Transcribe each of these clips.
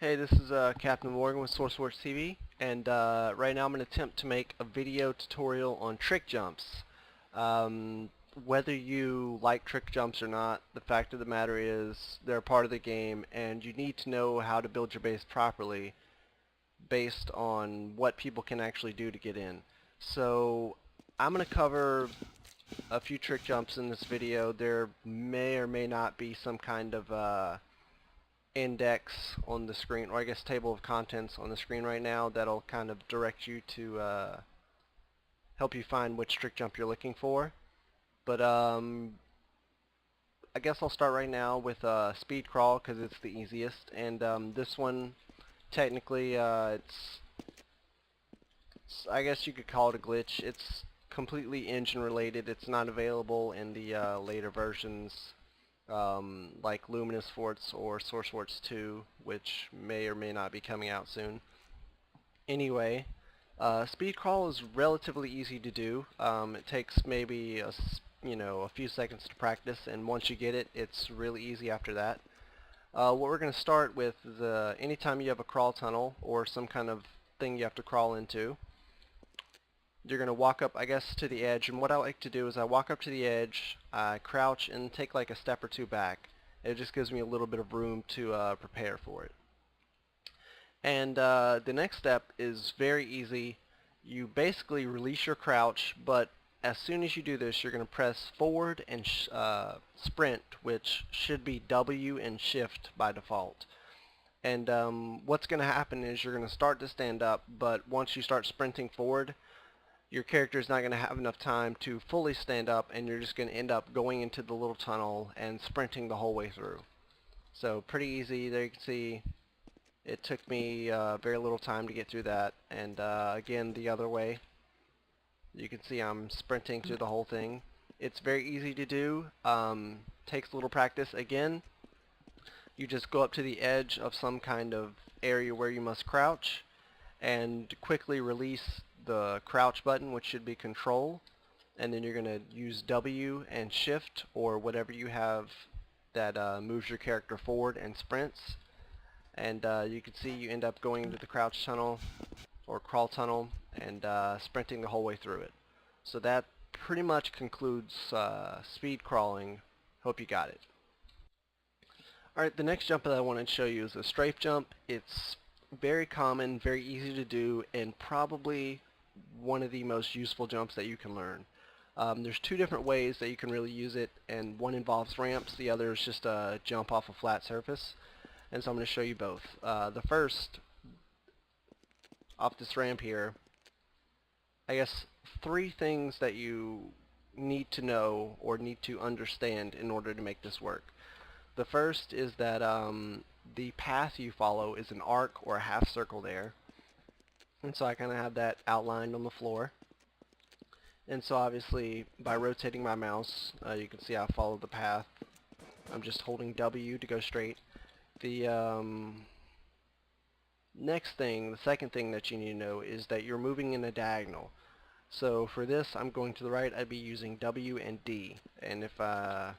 Hey, this is Captain Morgan with SourceForts TV, and right now I'm going to attempt to make a video tutorial on trick jumps. Um, Whether you like trick jumps or not, the fact of the matter is they're a part of the game, and you need to know how to build your base properly based on what people can actually do to get in. So I'm going to cover a few trick jumps in this video. There may or may not be some kind of index on the screen, or I guess table of contents on the screen right now that'll kind of direct you to help you find which trick jump you're looking for. But I guess I'll start right now with speed crawl because it's the easiest, and this one technically I guess you could call it a glitch. It's completely engine related. It's not available in the later versions like Luminous Forts or SourceForts 2, which may or may not be coming out soon. Anyway, speed crawl is relatively easy to do. It takes maybe a few seconds to practice, and once you get it, it's really easy after that. What we're going to start with is anytime you have a crawl tunnel or some kind of thing you have to crawl into, you're going to walk up, I guess, to the edge, and what I like to do is I walk up to the edge, I crouch, and take like a step or two back. It just gives me a little bit of room to prepare for it. And the next step is very easy. You basically release your crouch, but as soon as you do this, you're going to press forward and sprint, which should be W and shift by default. And what's going to happen is you're going to start to stand up, but once you start sprinting forward, your character is not going to have enough time to fully stand up, and you're just going to end up going into the little tunnel and sprinting the whole way through. So pretty easy. There you can see it took me very little time to get through that. And again, the other way, you can see I'm sprinting through the whole thing. It's very easy to do. Takes a little practice. Again, you just go up to the edge of some kind of area where you must crouch and quickly release the crouch button, which should be control, and then you're going to use W and shift or whatever you have that moves your character forward and sprints, and you can see you end up going into the crouch tunnel or crawl tunnel and sprinting the whole way through it. So that pretty much concludes speed crawling. Hope you got it. Alright, the next jump that I wanted to show you is a strafe jump. It's very common, very easy to do, and probably one of the most useful jumps that you can learn. There's two different ways that you can really use it, and one involves ramps, the other is just a jump off a flat surface. And so I'm going to show you both. The first, off this ramp here, I guess three things that you need to know or need to understand in order to make this work. The first is that the path you follow is an arc or a half circle there. And so I kind of have that outlined on the floor. And so obviously by rotating my mouse, you can see I follow the path. I'm just holding W to go straight. The next thing, the second thing that you need to know is that you're moving in a diagonal. So for this, I'm going to the right, I'd be using W and D. And if I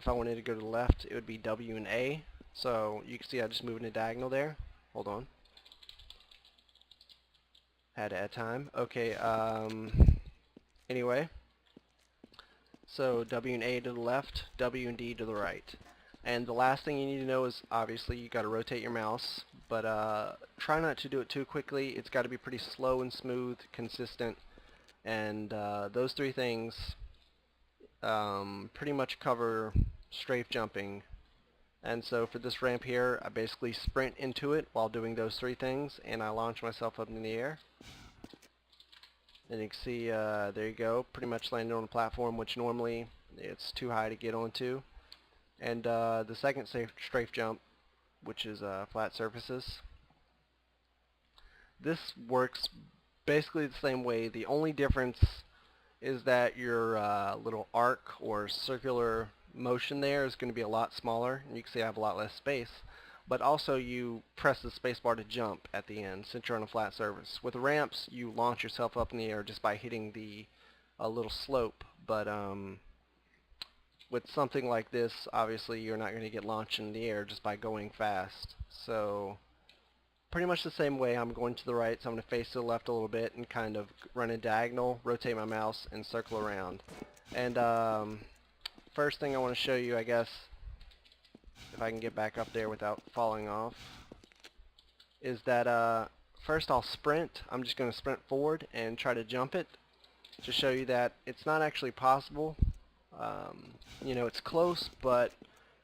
wanted to go to the left, it would be W and A. So you can see I just moved in a diagonal there. Hold on. Had to add time. Okay, anyway. So W and A to the left, W and D to the right. And the last thing you need to know is obviously you got to rotate your mouse, but try not to do it too quickly. It's got to be pretty slow and smooth, consistent, and those three things pretty much cover strafe jumping. And so for this ramp here, I basically sprint into it while doing those three things, and I launch myself up in the air. And you can see, there you go, pretty much landed on a platform, which normally it's too high to get onto. And the second strafe jump, which is flat surfaces. This works basically the same way. The only difference is that your little arc or circular motion there is going to be a lot smaller, and you can see I have a lot less space. But also you press the spacebar to jump at the end since you're on a flat surface. With ramps, you launch yourself up in the air just by hitting the little slope. But with something like this, obviously you're not going to get launched in the air just by going fast. So pretty much the same way, I'm going to the right, so I'm going to face to the left a little bit and kind of run a diagonal, rotate my mouse, and circle around. And first thing I want to show you, I guess, if I can get back up there without falling off, is that first I'll sprint. I'm just going to sprint forward and try to jump it to show you that it's not actually possible. You know, it's close, but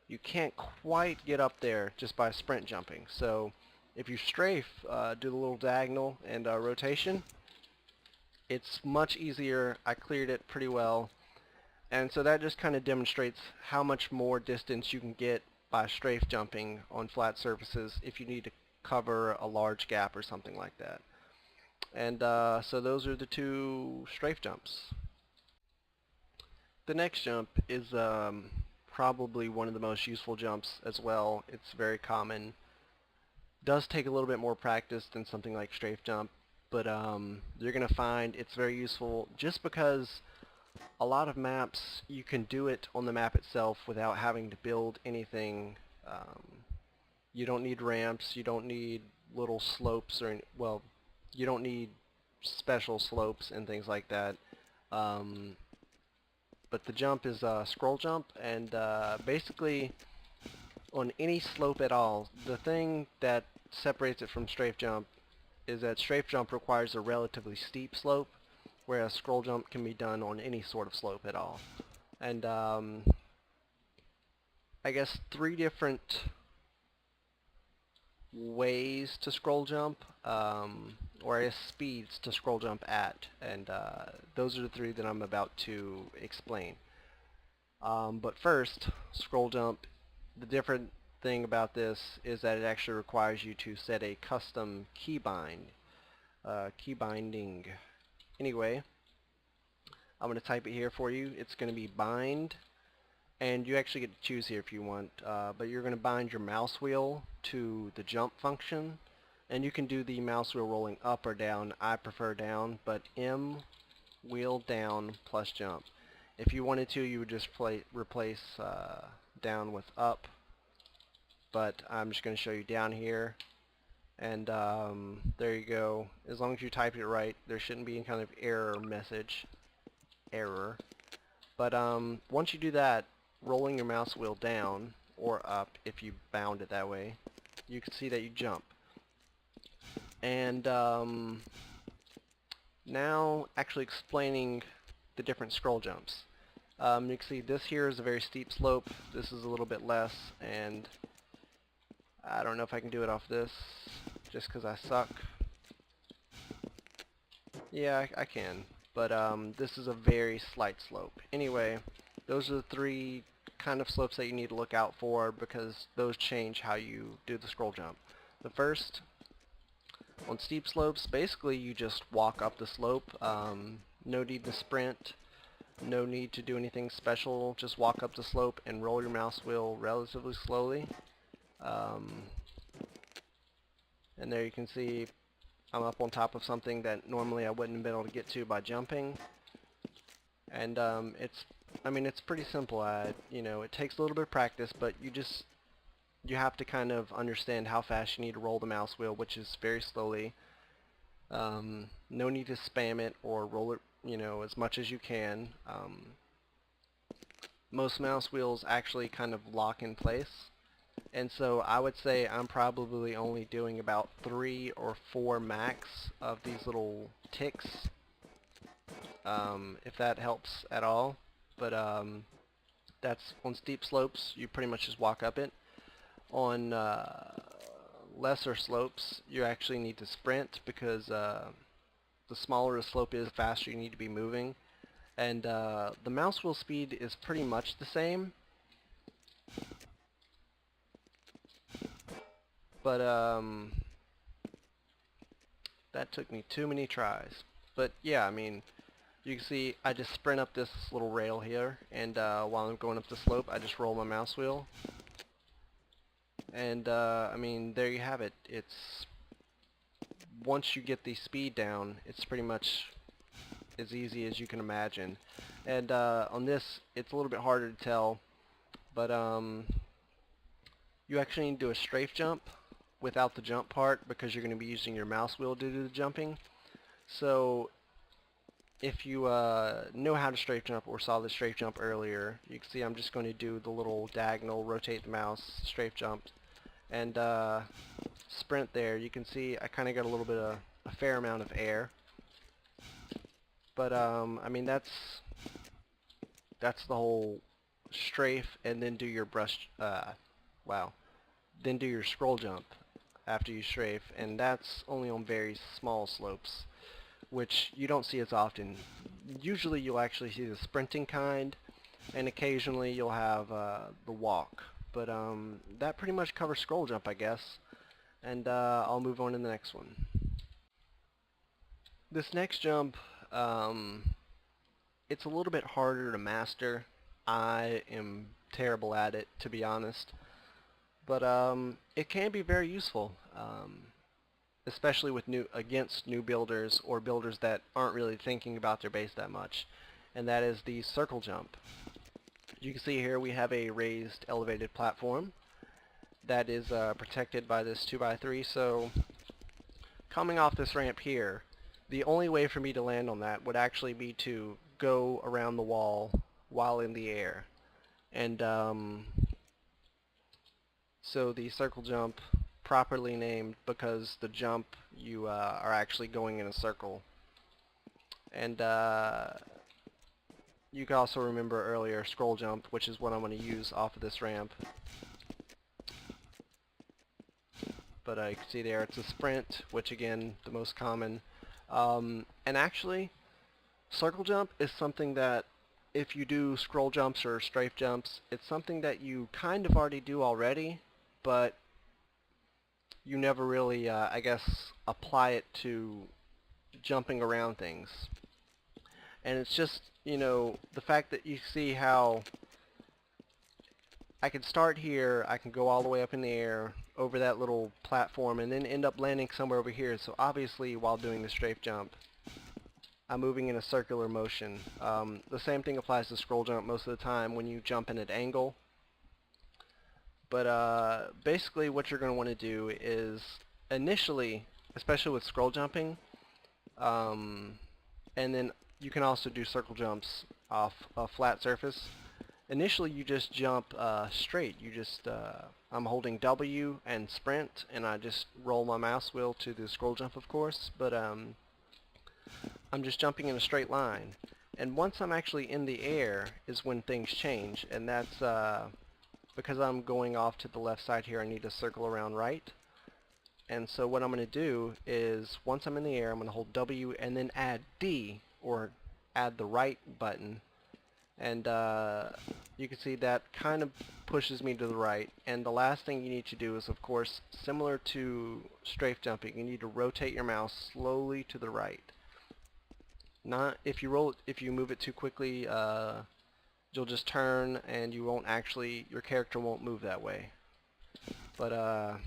you can't quite get up there just by sprint jumping. So if you strafe, do the little diagonal and rotation, it's much easier. I cleared it pretty well. And so that just kind of demonstrates how much more distance you can get by strafe jumping on flat surfaces if you need to cover a large gap or something like that. And so those are the two strafe jumps. The next jump is probably one of the most useful jumps as well. It's very common. Does take a little bit more practice than something like strafe jump, but you're going to find it's very useful just because a lot of maps you can do it on the map itself without having to build anything. You don't need ramps, you don't need little slopes, or well, you don't need special slopes and things like that. But the jump is a scroll jump, and basically on any slope at all, the thing that separates it from strafe jump is that strafe jump requires a relatively steep slope, whereas scroll jump can be done on any sort of slope at all. And I guess 3 different ways to scroll jump, or I guess speeds to scroll jump at, and those are the 3 that I'm about to explain. But first, scroll jump, the different thing about this is that it actually requires you to set a custom keybind, key binding. Anyway, I'm going to type it here for you. It's going to be bind, and you actually get to choose here if you want, but you're going to bind your mouse wheel to the jump function, and you can do the mouse wheel rolling up or down. I prefer down, but M wheel down plus jump. If you wanted to, you would just replace down with up, but I'm just going to show you down here, and there you go. As long as you typed it right, there shouldn't be any kind of error message. But once you do that, rolling your mouse wheel down or up, if you bound it that way, you can see that you jump. And now actually explaining the different scroll jumps. You can see this here is a very steep slope, this is a little bit less, and I don't know if I can do it off this just because I suck. Yeah, I can, but this is a very slight slope. Anyway, those are the 3 kind of slopes that you need to look out for, because those change how you do the scroll jump. The first, on steep slopes, basically you just walk up the slope. No need to sprint, no need to do anything special, just walk up the slope and roll your mouse wheel relatively slowly. And there you can see I'm up on top of something that normally I wouldn't have been able to get to by jumping. And it's pretty simple. You know, it takes a little bit of practice, but you have to kind of understand how fast you need to roll the mouse wheel, which is very slowly. No need to spam it or roll it, you know, as much as you can. Most mouse wheels actually kind of lock in place, and so I would say I'm probably only doing about 3 or 4 max of these little ticks, if that helps at all. But that's on steep slopes, you pretty much just walk up it. On lesser slopes, you actually need to sprint, because the smaller the slope is, the faster you need to be moving. And the mouse wheel speed is pretty much the same, but that took me too many tries. But yeah, I mean, you can see I just sprint up this little rail here, and while I'm going up the slope, I just roll my mouse wheel. And I mean, there you have it. It's, once you get the speed down, it's pretty much as easy as you can imagine. And on this, it's a little bit harder to tell, but you actually need to do a strafe jump without the jump part because you're going to be using your mouse wheel to do the jumping. So if you know how to strafe jump or saw the strafe jump earlier, you can see I'm just going to do the little diagonal, rotate the mouse, strafe jump, and sprint there. You can see I kind of got a little bit of a fair amount of air. But I mean that's the whole strafe, and then do your brush. Wow. Then do your scroll jump after you strafe, and that's only on very small slopes, which you don't see as often. Usually you'll actually see the sprinting kind, and occasionally you'll have the walk. But that pretty much covers scroll jump, I guess. And I'll move on to the next one. This next jump, it's a little bit harder to master. I am terrible at it, to be honest. But it can be very useful, especially with against new builders or builders that aren't really thinking about their base that much. And that is the circle jump. You can see here we have a raised elevated platform that is protected by this 2x3. So coming off this ramp here, the only way for me to land on that would actually be to go around the wall while in the air. And so the circle jump, properly named because the jump you are actually going in a circle. And you can also remember earlier scroll jump, which is what I'm going to use off of this ramp. But you can see there it's a sprint, which again, the most common. And actually, circle jump is something that if you do scroll jumps or strafe jumps, it's something that you kind of already do already, but you never really, I guess, apply it to jumping around things. And it's just, you know, the fact that you see how I can start here, I can go all the way up in the air over that little platform and then end up landing somewhere over here. So obviously while doing the strafe jump, I'm moving in a circular motion. The same thing applies to scroll jump most of the time when you jump in an angle. But basically what you're going to want to do is initially, especially with scroll jumping, and then you can also do circle jumps off a flat surface. Initially you just jump straight. You just, I'm holding W and sprint, and I just roll my mouse wheel to the scroll jump, of course, but I'm just jumping in a straight line. And once I'm actually in the air is when things change, and that's because I'm going off to the left side here, I need to circle around right. And so what I'm going to do is, once I'm in the air, I'm going to hold W and then add D, or add the right button. And you can see that kind of pushes me to the right. And the last thing you need to do is, of course, similar to strafe jumping, you need to rotate your mouse slowly to the right. Not if you move it too quickly, you'll just turn and you won't actually, your character won't move that way. But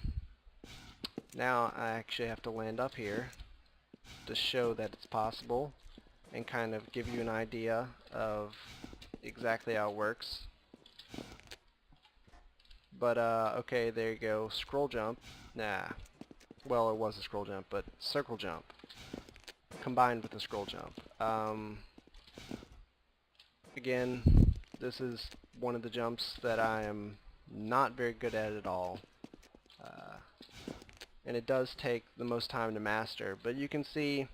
now I actually have to land up here to show that it's possible and kind of give you an idea of exactly how it works. But okay, there you go. Scroll jump. Nah. Well, it was a scroll jump, but circle jump combined with the scroll jump. Again, this is one of the jumps that I am not very good at all. And it does take the most time to master, but you can see,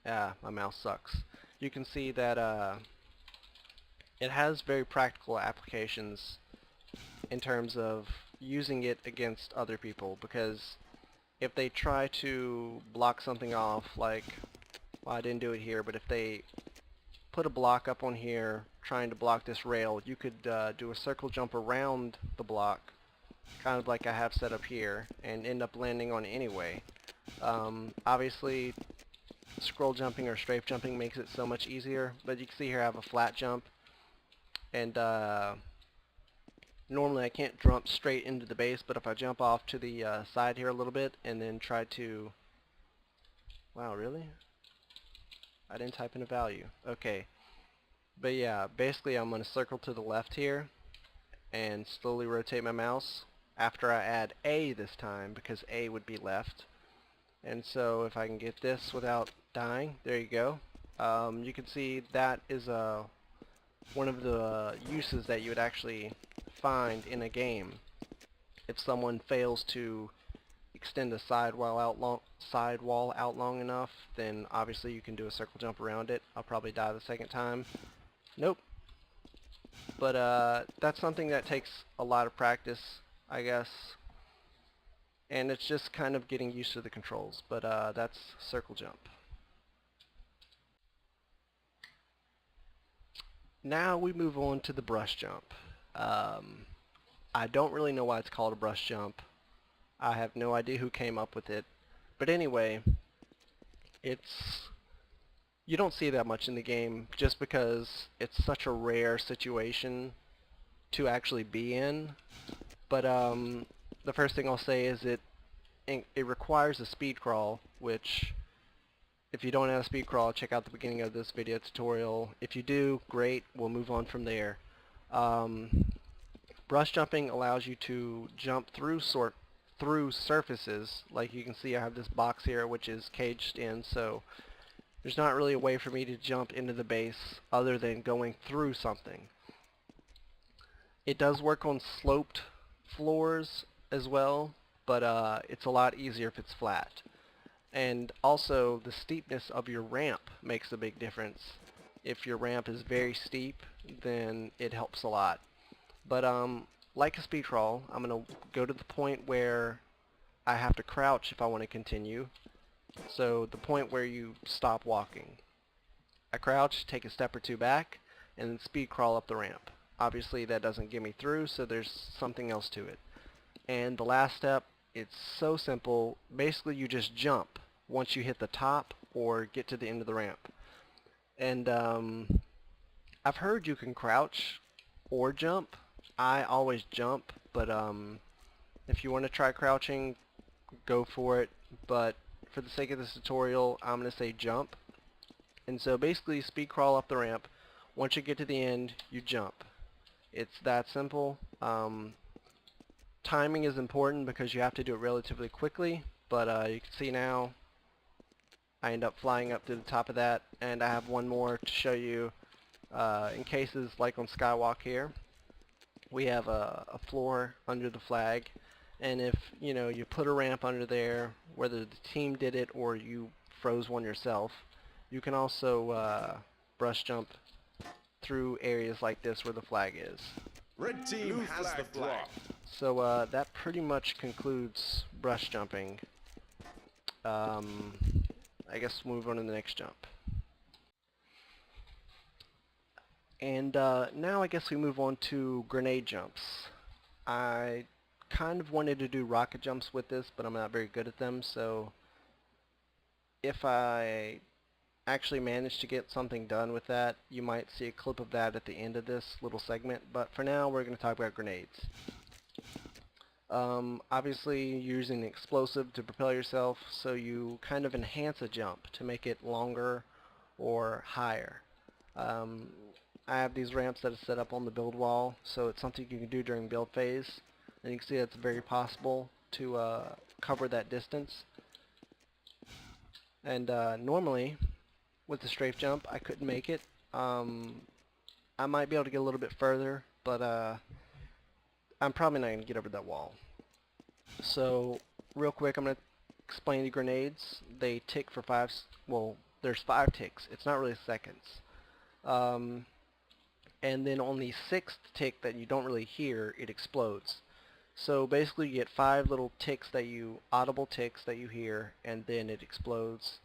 my mouse sucks. You can see that it has very practical applications in terms of using it against other people, because if they try to block something off, like, well, I didn't do it here, but if they put a block up on here trying to block this rail, you could do a circle jump around the block, kind of like I have set up here, and end up landing on it anyway. Obviously, scroll jumping or strafe jumping makes it so much easier, but you can see here I have a flat jump, and normally I can't jump straight into the base, but if I jump off to the side here a little bit and then try to, wow, really? I didn't type in a value. Okay. But yeah, basically I'm going to circle to the left here and slowly rotate my mouse after I add A this time, because A would be left. And so if I can get this without dying, there you go. You can see that is one of the uses that you would actually find in a game. If someone fails to extend a sidewall out long enough, then obviously you can do a circle jump around it. I'll probably die the second time. Nope. But that's something that takes a lot of practice, I guess. And it's just kind of getting used to the controls. But that's circle jump. Now we move on to the brush jump. I don't really know why it's called a brush jump. I have no idea who came up with it. But anyway, you don't see that much in the game just because it's such a rare situation to actually be in. But the first thing I'll say is it requires a speed crawl, which if you don't have a speed crawl, check out the beginning of this video tutorial. If you do, great, we'll move on from there. Brush jumping allows you to jump through surfaces. Like you can see, I have this box here which is caged in, so there's not really a way for me to jump into the base other than going through something. It does work on sloped floors as well, but it's a lot easier if it's flat. And also the steepness of your ramp makes a big difference. If your ramp is very steep, then it helps a lot. But like a speed crawl, I'm going to go to the point where I have to crouch if I want to continue. So the point where you stop walking. I crouch, take a step or two back, and then speed crawl up the ramp. Obviously that doesn't get me through, so there's something else to it. And the last step, it's so simple. Basically you just jump once you hit the top or get to the end of the ramp. And I've heard you can crouch or jump. I always jump, but if you want to try crouching, go for it. But for the sake of this tutorial, I'm going to say jump. And so basically speed crawl up the ramp. Once you get to the end, you jump. It's that simple. Timing is important because you have to do it relatively quickly, but you can see now I end up flying up to the top of that, and I have one more to show you in cases like on Skywalk here. We have a floor under the flag, and if you put a ramp under there, whether the team did it or you froze one yourself, you can also brush jump through areas like this where the flag is. Red team has the flag. So that pretty much concludes brush jumping. I guess we'll move on to the next jump. And now I guess we move on to grenade jumps. I kind of wanted to do rocket jumps with this, but I'm not very good at them, so if I actually manage to get something done with that, you might see a clip of that at the end of this little segment, but for now we're going to talk about grenades. Obviously you're using an explosive to propel yourself, so you kind of enhance a jump to make it longer or higher. I have these ramps that are set up on the build wall, so it's something you can do during build phase, and you can see it's very possible to cover that distance. And normally with the strafe jump I couldn't make it. I might be able to get a little bit further, but I'm probably not going to get over that wall. So real quick, I'm going to explain the grenades. They tick for there's 5 ticks. It's not really seconds. And then on the 6th tick that you don't really hear, it explodes. So basically you get 5 little ticks audible ticks that you hear, and then it explodes.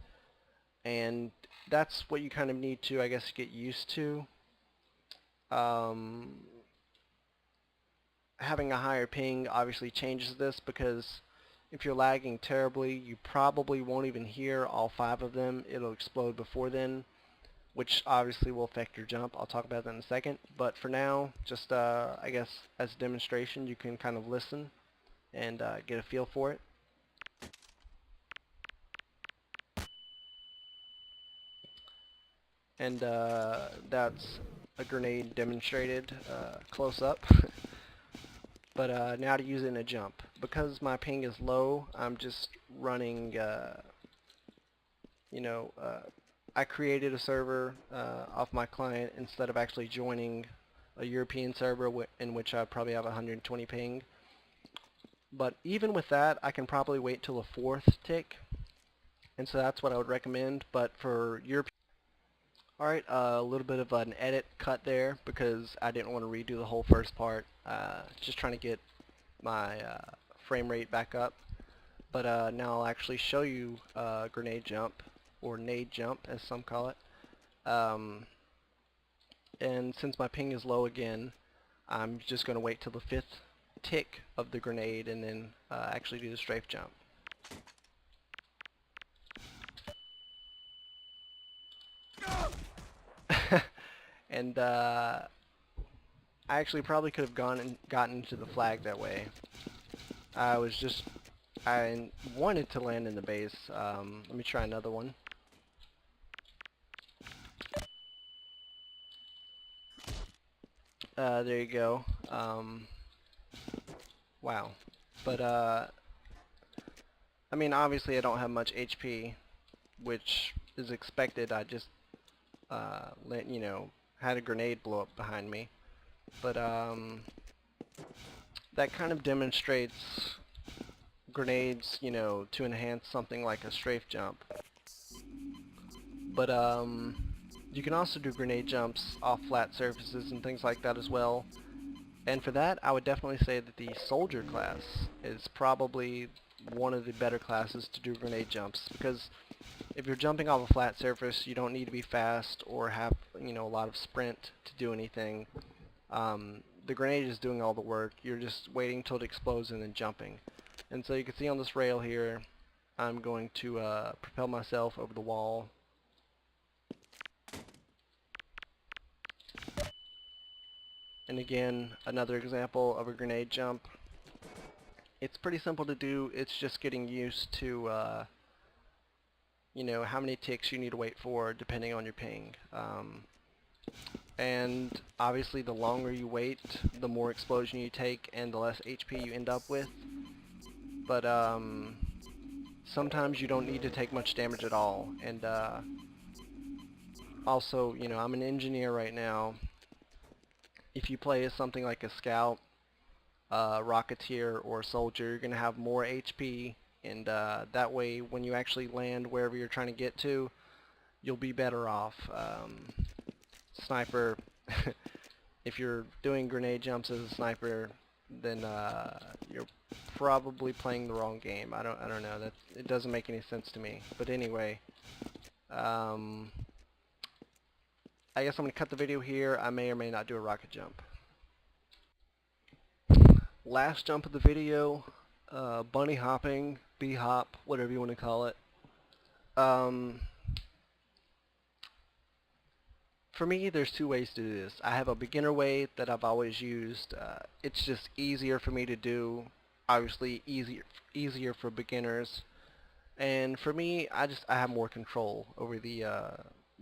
And that's what you kind of need to, I guess, get used to. Having a higher ping obviously changes this, because if you're lagging terribly, you probably won't even hear all 5 of them. It'll explode before then, which obviously will affect your jump. I'll talk about that in a second. But for now, just I guess as a demonstration, you can kind of listen and get a feel for it. And that's a grenade demonstrated close up. But now to use it in a jump. Because my ping is low, I'm just running, I created a server off my client instead of actually joining a European server in which I probably have 120 ping. But even with that, I can probably wait till the 4th tick, and so that's what I would recommend. But for European, alright, a little bit of an edit cut there because I didn't want to redo the whole first part. Just trying to get my frame rate back up. But now I'll actually show you grenade jump, or nade jump as some call it. And since my ping is low again, I'm just going to wait till the 5th tick of the grenade and then actually do the strafe jump. And I actually probably could have gotten into the flag that way. I wanted to land in the base. Let me try another one. There you go. Wow. But I mean, obviously I don't have much HP, which is expected. I just had a grenade blow up behind me. But that kind of demonstrates grenades, to enhance something like a strafe jump. But you can also do grenade jumps off flat surfaces and things like that as well. And for that, I would definitely say that the soldier class is probably one of the better classes to do grenade jumps, because if you're jumping off a flat surface, you don't need to be fast or have a lot of sprint to do anything. The grenade is doing all the work. You're just waiting until it explodes and then jumping. And so you can see on this rail here, I'm going to propel myself over the wall. And again, another example of a grenade jump. It's pretty simple to do. It's just getting used to how many ticks you need to wait for depending on your ping. And obviously the longer you wait, the more explosion you take and the less HP you end up with. But sometimes you don't need to take much damage at all. And also, I'm an engineer right now. If you play as something like a scout, rocketeer, or soldier, you're going to have more HP, and that way when you actually land wherever you're trying to get to, you'll be better off. Sniper, if you're doing grenade jumps as a sniper, then you're probably playing the wrong game. I don't know. It doesn't make any sense to me. But anyway, I guess I'm going to cut the video here. I may or may not do a rocket jump. Last jump of the video, bunny hopping, bee hop, whatever you want to call it. For me, there's two ways to do this. I have a beginner way that I've always used. It's just easier for me to do. Obviously, easier for beginners. And for me, I have more control over the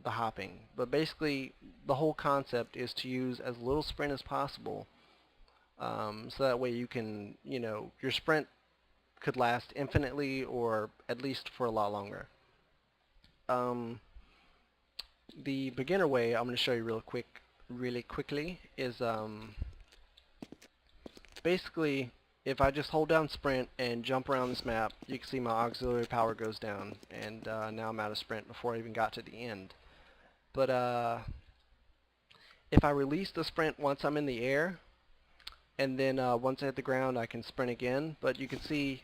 hopping. But basically, the whole concept is to use as little sprint as possible. So that way you can, your sprint could last infinitely or at least for a lot longer. The beginner way I'm going to show you really quickly is basically if I just hold down sprint and jump around this map, you can see my auxiliary power goes down, and now I'm out of sprint before I even got to the end. But if I release the sprint once I'm in the air, and then once I hit the ground I can sprint again, but you can see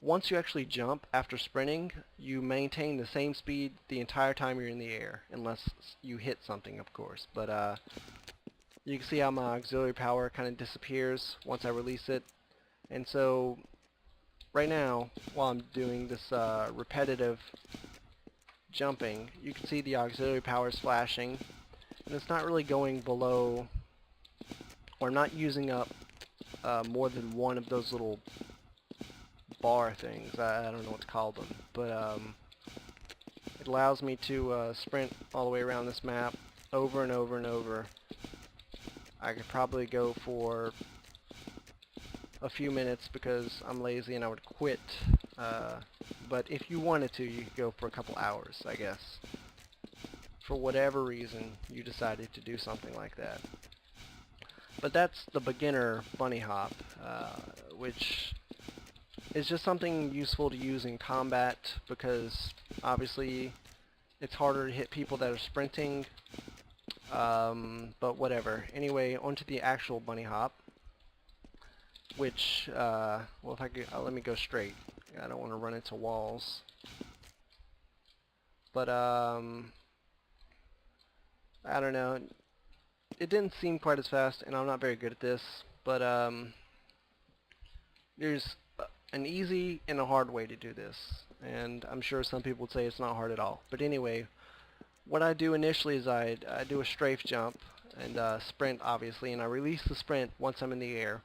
once you actually jump after sprinting, you maintain the same speed the entire time you're in the air, unless you hit something, of course. But you can see how my auxiliary power kind of disappears once I release it. And so right now, while I'm doing this repetitive jumping, you can see the auxiliary power is flashing, and it's not really going below, or I'm not using up more than one of those little bar things. I don't know what to call them, but it allows me to sprint all the way around this map over and over and over. I could probably go for a few minutes because I'm lazy and I would quit. But if you wanted to, you could go for a couple hours, I guess. For whatever reason, you decided to do something like that. But that's the beginner bunny hop, which is just something useful to use in combat because obviously it's harder to hit people that are sprinting, but whatever. Anyway, onto the actual bunny hop, which, well, if I could, let me go straight. I don't want to run into walls. But, I don't know. It didn't seem quite as fast, and I'm not very good at this, but, there's an easy and a hard way to do this, and I'm sure some people would say it's not hard at all. But anyway, what I do initially is I do a strafe jump and sprint, obviously, and I release the sprint once I'm in the air.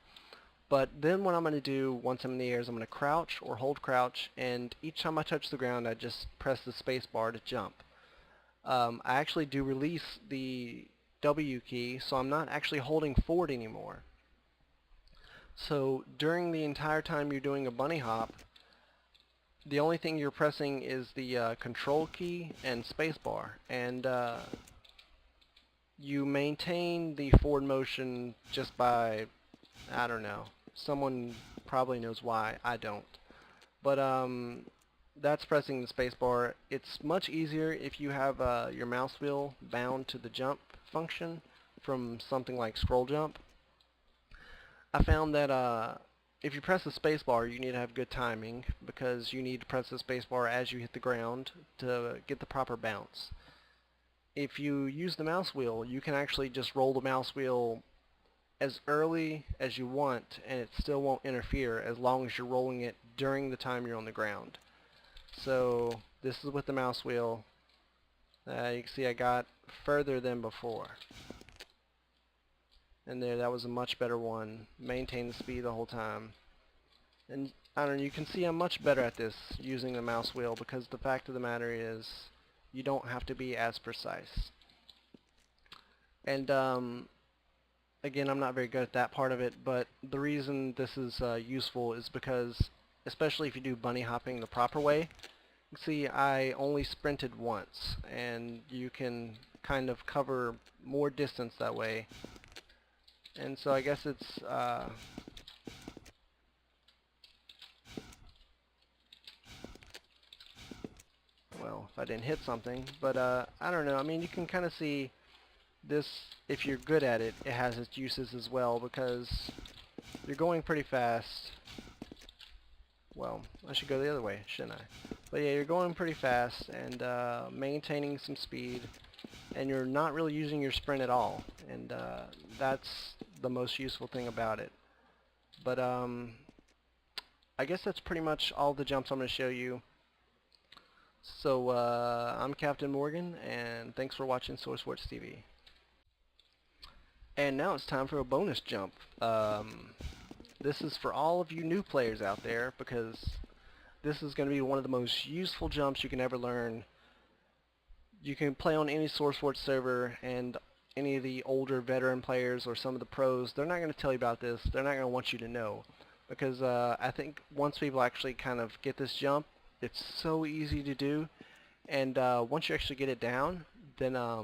But then what I'm going to do once I'm in the air is I'm going to crouch or hold crouch, and each time I touch the ground I just press the space bar to jump. I actually do release the W key, so I'm not actually holding forward anymore. So during the entire time you're doing a bunny hop, the only thing you're pressing is the control key and space bar, and you maintain the forward motion just by, I don't know, someone probably knows why, I don't. But that's pressing the space bar. It's much easier if you have your mouse wheel bound to the jump function from something like scroll jump. I found that if you press the space bar, you need to have good timing because you need to press the space bar as you hit the ground to get the proper bounce. If you use the mouse wheel, you can actually just roll the mouse wheel as early as you want and it still won't interfere as long as you're rolling it during the time you're on the ground. So this is with the mouse wheel. You can see I got further than before. And there, that was a much better one. Maintain the speed the whole time. And I don't know, you can see I'm much better at this using the mouse wheel because the fact of the matter is you don't have to be as precise. And again, I'm not very good at that part of it, but the reason this is useful is because, especially if you do bunny hopping the proper way, you see I only sprinted once, and you can kind of cover more distance that way. And so I guess it's well, if I didn't hit something, but I don't know. I mean, you can kind of see this, if you're good at it, it has its uses as well because you're going pretty fast. Well, I should go the other way, shouldn't I? But yeah, you're going pretty fast and maintaining some speed, and you're not really using your sprint at all, and that's the most useful thing about it. But I guess that's pretty much all the jumps I'm going to show you. So I'm Captain Morgan, and thanks for watching SourceForts TV. And now it's time for a bonus jump. This is for all of you new players out there because this is going to be one of the most useful jumps you can ever learn. You can play on any SourceForts server, and any of the older veteran players or some of the pros, they're not going to tell you about this. They're not going to want you to know because I think once people actually kind of get this jump, it's so easy to do, and once you actually get it down, then I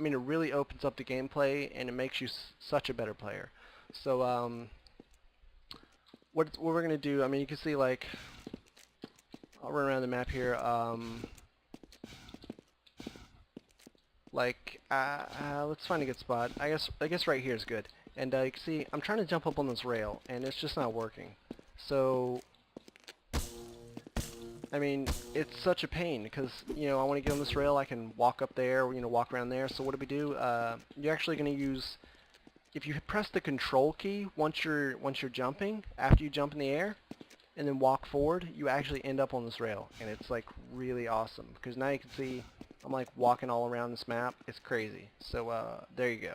mean, it really opens up the gameplay and it makes you such a better player. So what we're going to do, I mean, you can see, like, I'll run around the map here. Let's find a good spot. I guess right here is good. And you can see I'm trying to jump up on this rail and it's just not working. So I mean, it's such a pain because, you know, I want to get on this rail, I can walk up there, or, you know, walk around there. So what do we do? You're actually going to use, if you press the control key once you're jumping, after you jump in the air, and then walk forward, you actually end up on this rail, and it's like really awesome because now you can see I'm like walking all around this map. It's crazy. So there you go.